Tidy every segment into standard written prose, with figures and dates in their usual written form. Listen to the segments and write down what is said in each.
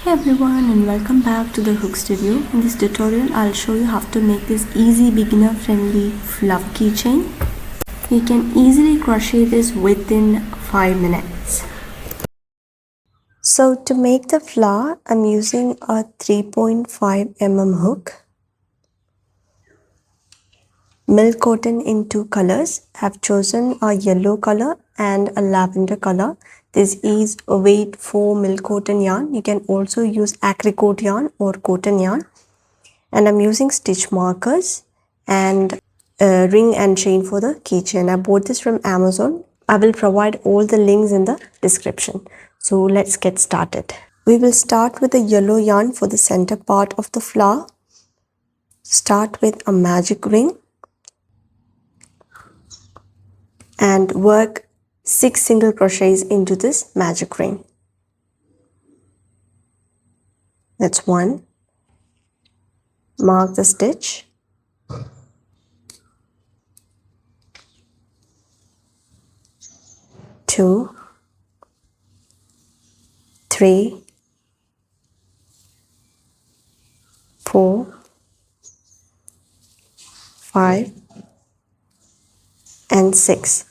Hey everyone, and welcome back to the Hook Studio. In this tutorial I'll show you how to make this easy beginner friendly fluff keychain. You can easily crochet this within 5 minutes. So to make the flower, I'm using a 3.5 mm hook, milk cotton in 2 colors. I've chosen a yellow color and a lavender color. This is a weight 4 milk cotton yarn. You can also use apricot yarn or cotton yarn. And I'm using stitch markers and a ring and chain for the keychain. I bought this from Amazon. I will provide all the links in the description. So let's get started. We will start with the yellow yarn for the center part of the flower. Start with a magic ring and work 6 single crochets into this magic ring. That's 1. Mark the stitch. 2, 3, 4, 5 and 6.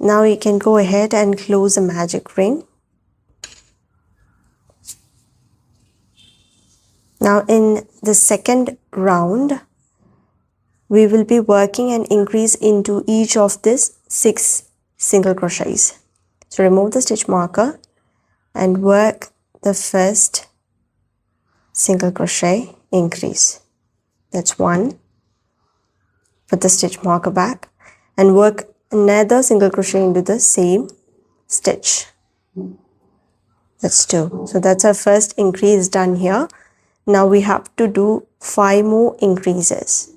Now you can go ahead and close the magic ring. Now in the second round, we will be working an increase into each of these 6 single crochets. So remove the stitch marker and work the first single crochet increase. That's 1. Put the stitch marker back and work another single crochet into the same stitch. That's 2. So that's our first increase done here. Now we have to do 5 more increases.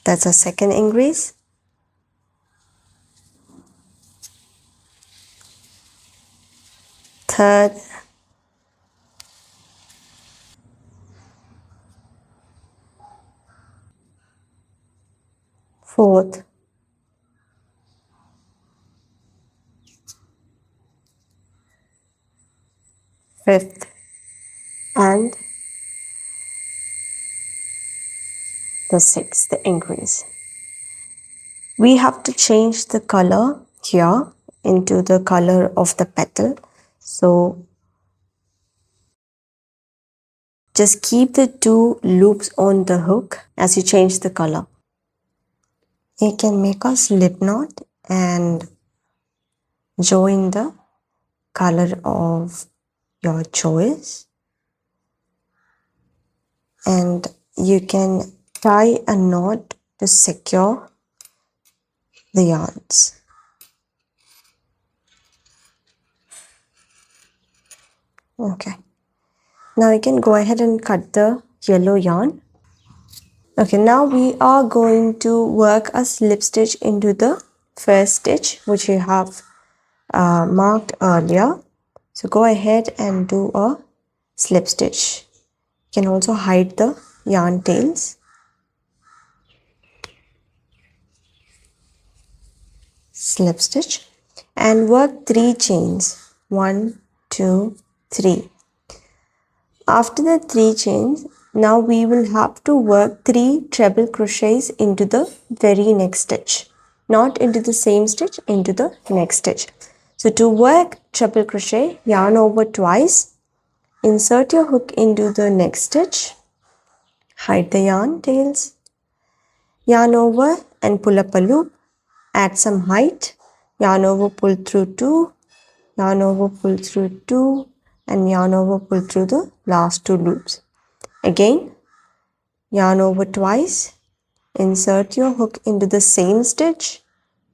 That's our second increase. Third. Fourth. Fifth. And the 6th increase. We have to change the color here into the color of the petal. So just keep the 2 loops on the hook as you change the color. You can make a slip knot and join the color of your choice, and you can tie a knot to secure the yarns. Okay, now you can go ahead and cut the yellow yarn. Okay, now we are going to work a slip stitch into the first stitch which you have marked earlier. So go ahead and do a slip stitch. You can also hide the yarn tails. Slip stitch and work 3 chains. 1, 2, 3. After the 3 chains, now we will have to work 3 treble crochets into the very next stitch. Not into the same stitch, into the next stitch. So to work treble crochet, yarn over twice, insert your hook into the next stitch, hide the yarn tails, yarn over and pull up a loop, add some height, yarn over, pull through 2, yarn over, pull through 2, and yarn over, pull through the last 2 loops. Again, yarn over twice, insert your hook into the same stitch,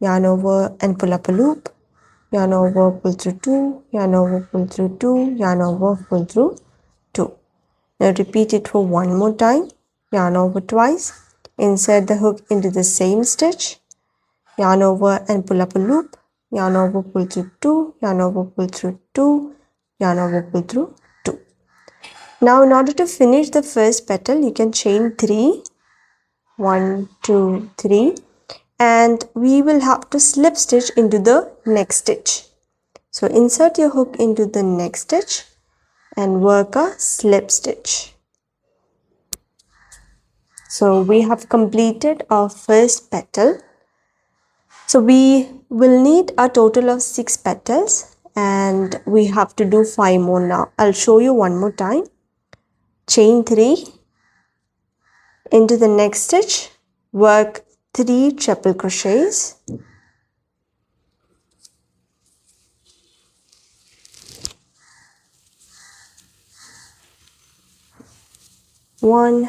yarn over and pull up a loop, yarn over, pull through 2, yarn over, pull through 2, yarn over, pull through 2. Now repeat it for 1 more time. Yarn over twice, insert the hook into the same stitch, yarn over and pull up a loop, yarn over, pull through 2, yarn over, pull through 2, yarn over, pull through 2. Now in order to finish the first petal, you can chain 3, 1, 2, 3, and we will have to slip stitch into the next stitch. So insert your hook into the next stitch and work a slip stitch. So we have completed our first petal. So we will need a total of 6 petals and we have to do 5 more now. I'll show you one more time. Chain 3 into the next stitch, work 3 triple crochets. One,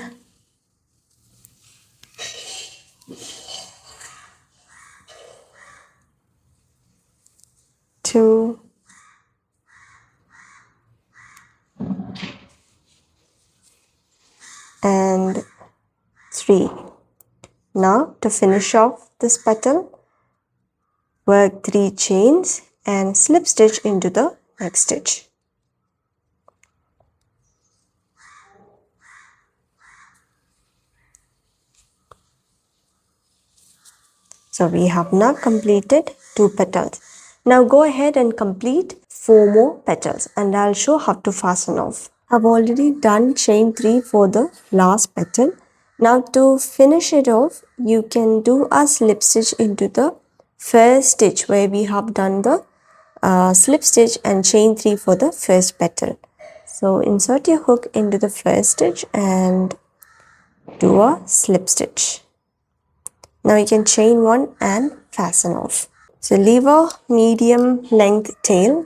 two, and 3. Now to finish off this petal, work 3 chains and slip stitch into the next stitch. So we have now completed 2 petals. Now go ahead and complete 4 more petals and I'll show how to fasten off. I've already done chain 3 for the last petal. Now to finish it off, you can do a slip stitch into the first stitch where we have done the slip stitch and chain 3 for the first petal. So insert your hook into the first stitch and do a slip stitch. Now you can chain 1 and fasten off. So leave a medium length tail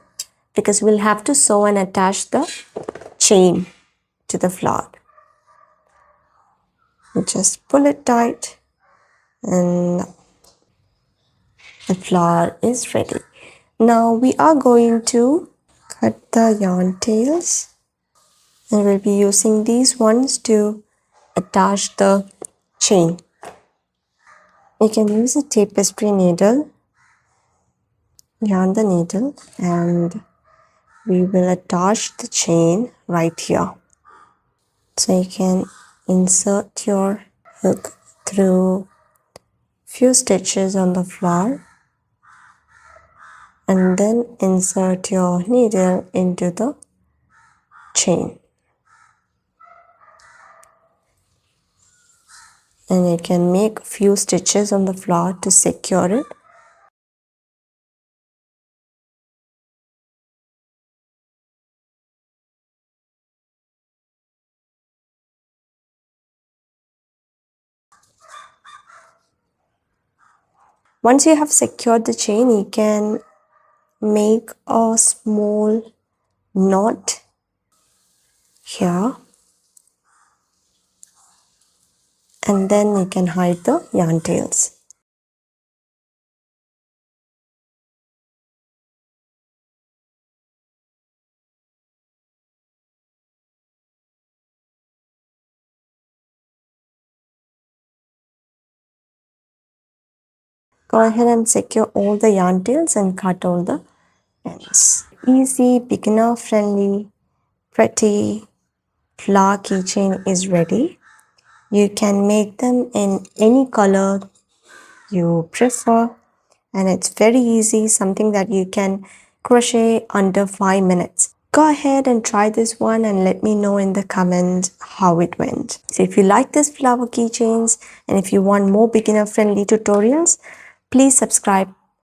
because we'll have to sew and attach the chain to the flower. You just pull it tight and the flower is ready. Now we are going to cut the yarn tails and we'll be using these ones to attach the chain. You can use a tapestry needle, yarn the needle, and we will attach the chain right here. So you can insert your hook through few stitches on the flower and then insert your needle into the chain. And you can make a few stitches on the flower to secure it. Once you have secured the chain, you can make a small knot here and then you can hide the yarn tails. Go ahead and secure all the yarn tails and cut all the ends. Easy, beginner friendly, pretty flower keychain is ready. You can make them in any color you prefer and it's very easy, something that you can crochet under 5 minutes. Go ahead and try this one and let me know in the comments how it went. So if you like this flower keychains and if you want more beginner friendly tutorials, please subscribe